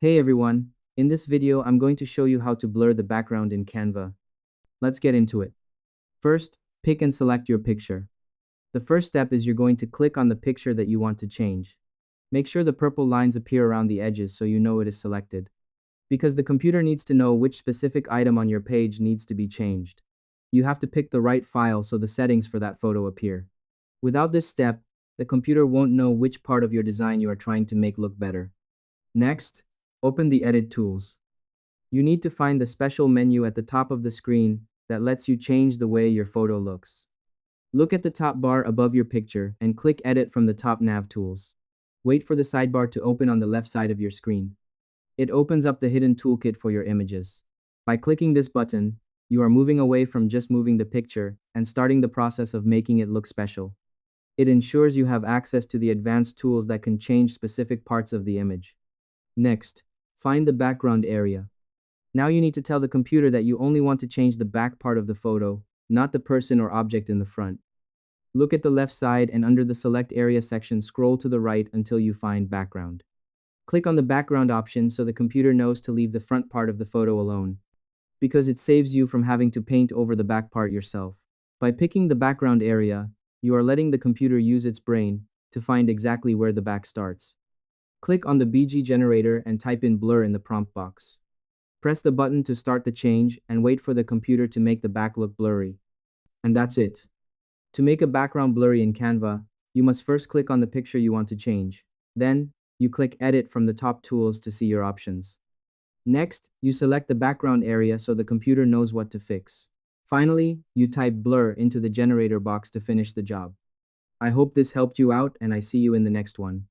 Hey everyone, in this video I'm going to show you how to blur the background in Canva. Let's get into it. First, pick and select your picture. The first step is you're going to click on the picture that you want to change. Make sure the purple lines appear around the edges so you know it is selected. Because the computer needs to know which specific item on your page needs to be changed. You have to pick the right file so the settings for that photo appear. Without this step, the computer won't know which part of your design you are trying to make look better. Next, open the Edit tools. You need to find the special menu at the top of the screen that lets you change the way your photo looks. Look at the top bar above your picture and click Edit from the top nav tools. Wait for the sidebar to open on the left side of your screen. It opens up the hidden toolkit for your images. By clicking this button, you are moving away from just moving the picture and starting the process of making it look special. It ensures you have access to the advanced tools that can change specific parts of the image. Next, find the background area. Now you need to tell the computer that you only want to change the back part of the photo, not the person or object in the front. Look at the left side and under the Select Area section, scroll to the right until you find Background. Click on the background option so the computer knows to leave the front part of the photo alone, because it saves you from having to paint over the back part yourself. By picking the background area, you are letting the computer use its brain to find exactly where the back starts. Click on the BG generator and type in blur in the prompt box. Press the button to start the change and wait for the computer to make the back look blurry. And that's it. To make a background blurry in Canva, you must first click on the picture you want to change. Then, you click Edit from the top tools to see your options. Next, you select the background area so the computer knows what to fix. Finally, you type blur into the generator box to finish the job. I hope this helped you out and I see you in the next one.